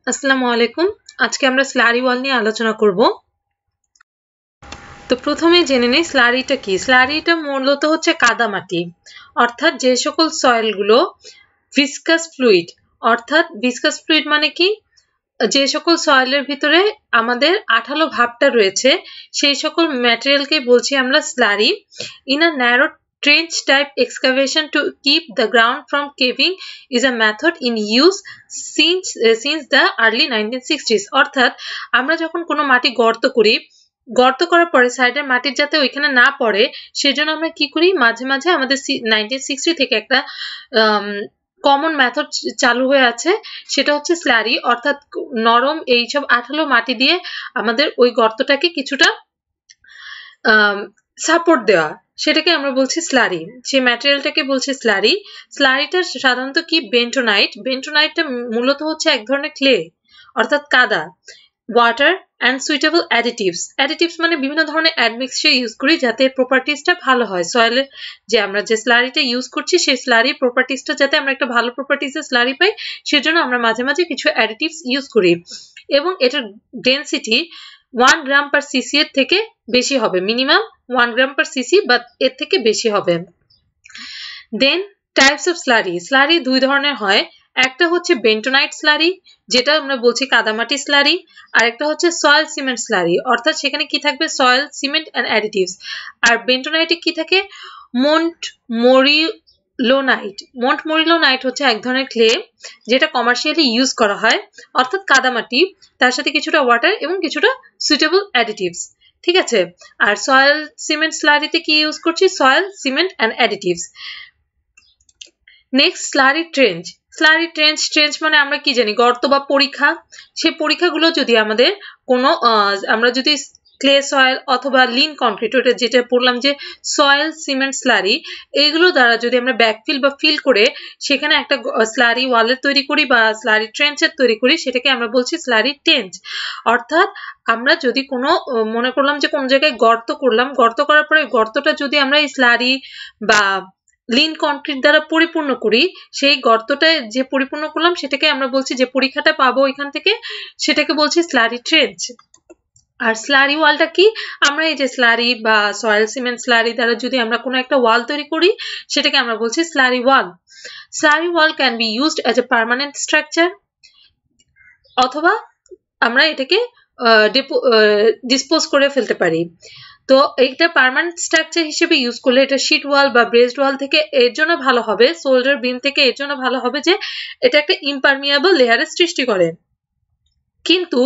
আসসালামু আলাইকুম। আজকে আমরা স্লারি ওয়াল নিয়ে আলোচনা করব। তো প্রথমে জেনে নেই স্লারিটা কি। স্লারিটা মূলত হচ্ছে কাদামাটি, অর্থাৎ যে সকল সয়েলগুলো ভিসকাস ফ্লুইড, অর্থাৎ ভিসকাস ফ্লুইড মানে কি, যে সকল সয়েলের ভিতরে আমাদের আঠালো ভাবটা রয়েছে সেই সকল ম্যাটেরিয়ালকে বলছি আমরা slurry. In a narrow trench type excavation to keep the ground from caving is a method in use since the early 1960s। অর্থাৎ আমরা যখন কোনো মাটি গর্ত করি, গর্ত করার পরে সাইডের মাটির যাতে ওইখানে না পড়ে সেজন্য আমরা কি করি, মাঝে মাঝে আমাদের 1960 থেকে একটা কমন মেথড চালু হয়ে আছে, সেটা হচ্ছে স্লারি, অর্থাৎ নরম এইসব আঠালো মাটি দিয়ে আমাদের ওই গর্তটাকে কিছুটা সাপোর্ট দেওয়া, সেটাকে আমরা বলছি স্লারি। সেই ম্যাটেরিয়ালটাকে বলছি স্লারি। স্লারিটা সাধারণত কি, বেন্টোনাইট। বেন্টোনাইটটা মূলত হচ্ছে এক ধরনের ক্লে, অর্থাৎ কাদা। Water and suitable additives. Additives মানে বিভিন্ন ধরনের অ্যাডমিক্সচার ইউজ করি যাতে প্রপার্টিসটা ভালো হয়। সয়েলের যে আমরা যে স্লারিটা ইউজ করছি সেই স্লারির প্রপার্টিসটা যাতে আমরা একটা ভালো প্রপার্টিসের স্লারি পাই, সেজন্য আমরা মাঝে মাঝে কিছু অ্যাডিটিভস ইউজ করি। এবং এটার ডেনসিটি 1 গ্রাম পার সিসি এর থেকে বেশি হবে, মিনিমাম 1 গ্রাম পার সিসি বা এর থেকে বেশি হবে। দেন টাইপস অফ স্লারি। স্লারি দুই ধরনের হয়। একটা হচ্ছে বেন্টোনাইট স্লারি, যেটা আমরা বলছি কাদামাটি স্লারি, আর একটা হচ্ছে সয়েল সিমেন্ট স্লারি, অর্থাৎ সেখানে কি থাকবে, সয়েল সিমেন্ট অ্যান্ড অ্যাডিটিভস। আর বেন্টোনাইটে কি থাকে, মন্টমরিলোনাইট। মন্টমরিলোনাইট হচ্ছে এক ধরনের ক্লে যেটা কমার্শিয়ালি ইউজ করা হয়, অর্থাৎ কাদামাটি, তার সাথে কিছুটা ওয়াটার এবং কিছুটা সুইটেবল অ্যাডিটিভস। ঠিক আছে। আর সয়েল সিমেন্ট স্লারিতে কি ইউজ করছি, soil cement and additives. Next slurry trench. Slurry trench মানে আমরা কি জানি, গর্ত বা পরিখা। সেই পরিখাগুলো যদি আমাদের কোনো আমরা যদি ক্লে সয়েল অথবা লিন কংক্রিট, ওটা যেটা পড়লাম যে সয়েল সিমেন্ট স্লারি, এইগুলো দ্বারা যদি আমরা ব্যাকফিল বা ফিল করে সেখানে একটা স্লারি ওয়ালের তৈরি করি বা স্লারি ট্রেঞ্চের তৈরি করি, সেটাকে আমরা বলছি স্লারি ট্রেঞ্চ। অর্থাৎ আমরা যদি কোনো মনে করলাম যে কোন জায়গায় গর্ত করলাম, গর্ত করার পরে গর্তটা যদি আমরা এই স্লারি বা লিন কংক্রিট দ্বারা পরিপূর্ণ করি, সেই গর্তটা যে পরিপূর্ণ করলাম সেটাকে আমরা বলছি, যে পরীক্ষাটা পাবো এখান থেকে, সেটাকে বলছি স্লারি ট্রেঞ্চ। আর স্লারি ওয়ালটা কি, আমরা এই যে স্লারি বা সয়েল সিমেন্ট স্লারি দ্বারা যদি আমরা কোনো একটা ওয়াল তৈরি করি, সেটাকে আমরা বলছি slurry wall. Slurry wall can be used as a permanent structure, অথবা আমরা এটাকে ডিসপোজ করে ফেলতে পারি। তো এটা পার্মানেন্ট স্ট্রাকচার হিসেবে ইউজ করলে এটা শীট ওয়াল বা ব্রেসড ওয়াল থেকে এর জন্য ভালো হবে, সোল্ডার বিম থেকে এর জন্য ভালো হবে যে এটা একটা ইমপারমিয়াবল লেয়ারের সৃষ্টি করে। কিন্তু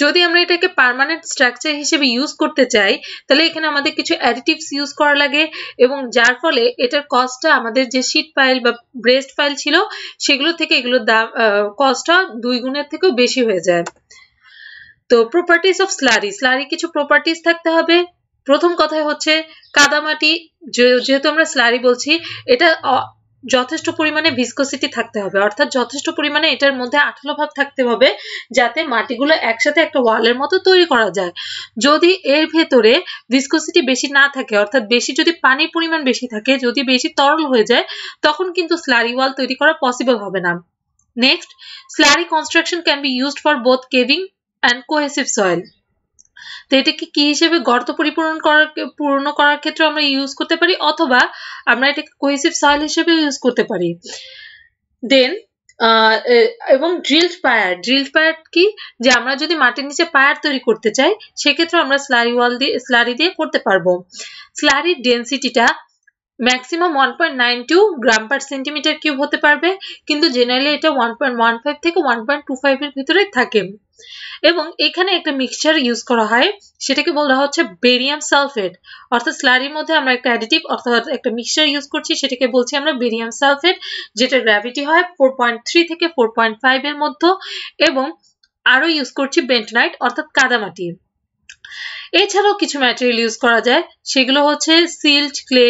যদি আমরা এটাকে পার্মানেন্ট স্ট্রাকচার হিসেবে ইউজ করতে চাই, তাহলে এখানে আমাদের কিছু অ্যাডিটিভস ইউজ করা লাগে, এবং যার ফলে এটার কস্টটা আমাদের যে শীট পাইল বা ব্রেসড পাইল ছিল সেগুলো থেকে এগুলোর দাম কস্টটা 2 গুণের থেকেও বেশি হয়ে যায়। তো প্রপার্টিস অফ স্লারি। স্লারি কিছু প্রপার্টিস থাকতে হবে। প্রথম কথা হচ্ছে কাদামাটি, যেহেতু আমরা স্লারি বলছি, এটা যথেষ্ট পরিমাণে ভিসকোসিটি থাকতে হবে, অর্থাৎ যথেষ্ট পরিমাণে এটার মধ্যে আঠালো ভাব থাকতে হবে যাতে মাটিগুলো একসাথে একটা ওয়ালের মতো তৈরি করা যায়। যদি এর ভেতরে ভিসকোসিটি বেশি না থাকে, অর্থাৎ বেশি যদি পানির পরিমাণ বেশি থাকে, যদি বেশি তরল হয়ে যায়, তখন কিন্তু স্লারি ওয়াল তৈরি করা পসিবল হবে না। Next, slurry construction can be used for both caving and cohesive soil। তো এটাকে কি হিসেবে, গর্ত পূর্ণ করার ক্ষেত্রে আমরা ইউজ করতে পারি, অথবা আমরা এটাকে কোহেসিভ সয়েল হিসেবে ইউজ করতে পারি। দেন এবং ড্রিলড পায়ার কি, যে আমরা যদি মাটির নিচে পায়ার তৈরি করতে চাই সেক্ষেত্রে আমরা স্লারি দিয়ে করতে পারবো। স্লারির ডেনসিটিটা ম্যাক্সিমাম 1.92 গ্রাম পার সেন্টিমিটার কিউব হতে পারবে, কিন্তু জেনারেলি এটা 1.15 থেকে 1.25 এর ভিতরে থাকে। এবং এখানে একটা মিক্সচার ইউজ করা হয়, সেটাকে বলা হচ্ছে বেরিয়াম সালফেট। অর্থাৎ স্লারির মধ্যে আমরা একটা অ্যাডিটিভ অর্থাৎ একটা মিক্সচার ইউজ করছি, সেটাকে বলছি আমরা বেরিয়াম সালফেট, যেটা গ্র্যাভিটি হয় 4.3 থেকে 4.5 এর মধ্যে, এবং আরো ইউজ করছি বেন্টোনাইট অর্থাৎ কাদামাটি। এছাড়াও কিছু ম্যাটেরিয়াল ইউজ করা যায়, সেগুলো হচ্ছে সিল্ট, ক্লে,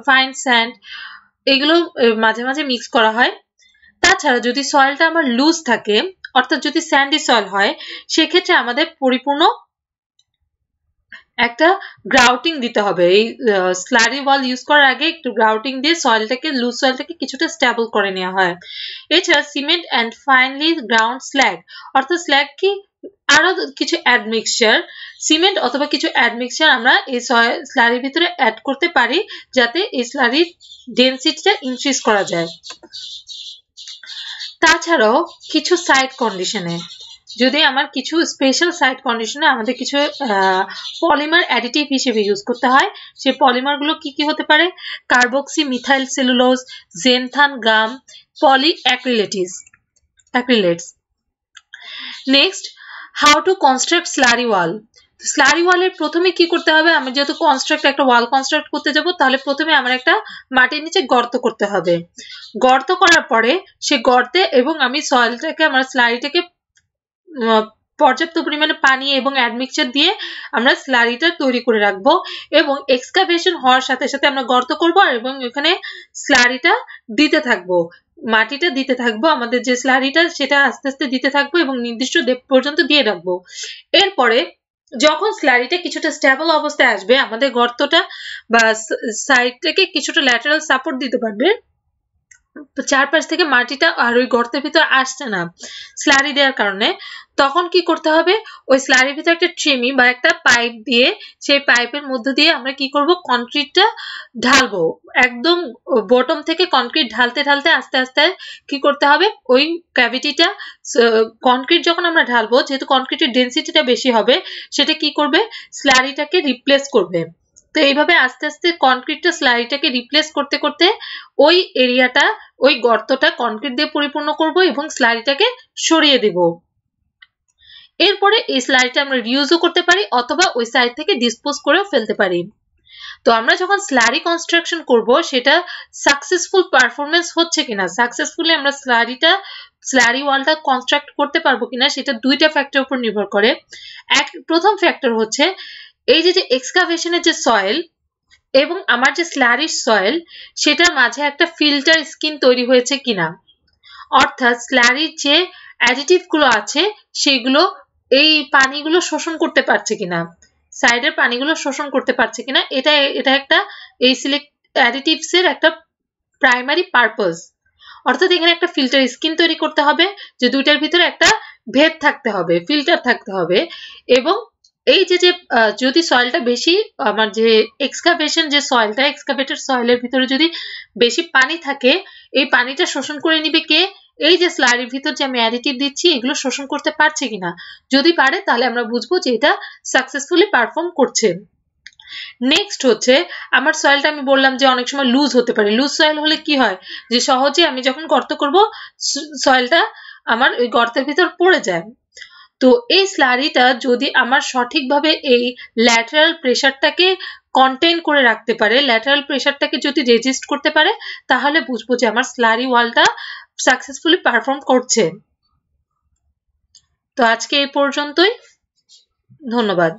ফাইন স্যান্ড, এগুলো মাঝে মাঝে মিক্স করা হয়। তাছাড়া যদি সয়েলটা আমার লুজ থাকে, অর্থাৎ যদি স্যান্ডি সয়েল হয়, সেক্ষেত্রে আমাদের পরিপূর্ণ একটা গ্রাউটিং দিতে হবে। এই স্লারি ওয়াল ইউজ করার আগে একটু গ্রাউটিং দিয়ে লুজ সয়েলটাকে কিছুটা স্টেবল করে নেওয়া হয়। এছাড়া cement and finely ground slug, অর্থাৎ স্ল্যাগ কি আরো কিছু অ্যাডমিক্সচার, সিমেন্ট অথবা কিছু অ্যাডমিক্সচার আমরা এই স্লারির ভিতরে অ্যাড করতে পারি যাতে এই স্লারির ডেনসিটিটা ইনক্রিজ করা যায়। তাছাড়াও কিছু সাইড কন্ডিশনে, যদি আমার কিছু স্পেশাল সাইড কন্ডিশনে আমাদের কিছু পলিমার অ্যাডিটিভ হিসেবে ইউজ করতে হয়, সেই পলিমারগুলো কি কি হতে পারে? Carboxy methyl cellulose, xanthan gum, poly acrylates. Next, how to construct slurry wall. Slurry ওয়ালের প্রথমে কি করতে হবে? আমি যেহেতু একটা ওয়াল কনস্ট্রাক্ট করতে যাব, তাহলে প্রথমে আমার একটা মাটির নিচে গর্ত করতে হবে। গর্ত করার পরে সে গর্তে এবং আমি সয়েলটাকে, আমার স্লারিটাকে পর্যাপ্ত পরিমাণে পানি এবং অ্যাডমিক্সচার দিয়ে আমরা স্লারিটা তৈরি করে রাখবো এবং এক্সকাভেশন হওয়ার সাথে সাথে আমরা গর্ত করব এবং এখানে স্লারিটা দিতে থাকবো, মাটিটা দিতে থাকবো, আমাদের যে স্লারিটা সেটা আস্তে আস্তে দিতে থাকবো এবং নির্দিষ্ট ডেপথ পর্যন্ত দিয়ে রাখবো। এরপরে যখন স্লারিটা কিছুটা স্টেবল অবস্থায় আসবে, আমাদের গর্তটা বা সাইডটাকে কিছুটা ল্যাটারাল সাপোর্ট দিতে পারবে, চারপাশ থেকে মাটিটা আর ওই গর্তের ভিতর আসছে না স্লারি দেওয়ার কারণে, তখন কি করতে হবে? ওই স্লারির ভিতরে একটা ট্রেমি বা একটা পাইপ দিয়ে, সেই পাইপের মধ্য দিয়ে আমরা কি করব? কনক্রিটটা ঢালবো। একদম বটম থেকে কনক্রিট ঢালতে ঢালতে আস্তে আস্তে কি করতে হবে? ওই ক্যাভিটিটা, কনক্রিট যখন আমরা ঢালবো, যেহেতু কনক্রিটের ডেনসিটিটা বেশি হবে, সেটা কি করবে? স্লারিটাকে রিপ্লেস করবে। তো এইভাবে আস্তে আস্তে কনক্রিটটা স্লারিটাকে রিপ্লেস করতে করতে ওই এরিয়াটা, ওই গর্তটা কনক্রিট দিয়ে পরিপূর্ণ করব এবং স্লারিটাকে সরিয়ে দেব। এরপরে এই স্লারিটা আমরা রিউজও করতে পারি অথবা ওই সাইড থেকে ডিসপোজ করেও ফেলতে পারি। তো আমরা যখন স্লারি কনস্ট্রাকশন করব, সেটা সাকসেসফুল পারফরমেন্স হচ্ছে কিনা, সাকসেসফুলি আমরা স্লারি ওয়ালটা কনস্ট্রাক্ট করতে পারবো কিনা, সেটা দুইটা ফ্যাক্টর উপর নির্ভর করে। প্রথম ফ্যাক্টর হচ্ছে এই যে এক্সকাভেশনের যে সয়েল এবং আমার যে স্লারির সয়েল, সেটার মাঝে একটা ফিল্টার স্কিন তৈরি হয়েছে কিনা, অর্থাৎ স্লারির যে অ্যাডিটিভ গুলো আছে সেগুলো এই পানিগুলো শোষণ করতে পারছে কিনা, সাইডের পানিগুলো শোষণ করতে পারছে কিনা, এটা একটা এই অ্যাডিটিভস এর একটা প্রাইমারি পারপাস। অর্থাৎ এখানে একটা ফিল্টার স্কিন তৈরি করতে হবে, যে দুইটার ভিতরে একটা ভেদ থাকতে হবে, ফিল্টার থাকতে হবে। এবং এই যে যদি সয়েলটা বেশি, আমার যে এক্সকাভেশন যে সয়েলটা, এক্সকাভেটেড সয়েলের ভিতরে যদি বেশি পানি থাকে, এই পানিটা শোষণ করে নিবে কে? এই যে স্লারির ভিতর যে আমি অ্যাডিটিভ দিচ্ছি, এগুলো শোষণ করতে পারছে কিনা। যদি পারে তাহলে আমরা বুঝবো যে এটা সাকসেসফুলি পারফর্ম করছে। নেক্সট হচ্ছে, আমার সয়েলটা আমি বললাম যে অনেক সময় লুজ হতে পারে। লুজ সয়েল হলে কি হয়? যে সহজে আমি যখন গর্ত করব, সয়েলটা আমার ওই গর্তের ভিতর পড়ে যায়। তো এই স্লারিটা যদি আমার সঠিকভাবে এই ল্যাটারাল প্রেসারটাকে কন্টেইন করে রাখতে পারে, ল্যাটারাল প্রেসারটাকে যদি রেজিস্ট করতে পারে, তাহলে বুঝবো যে আমার স্লারি ওয়ালটা সাকসেসফুলি পারফর্ম করছে। তো আজকে এই পর্যন্তই, ধন্যবাদ।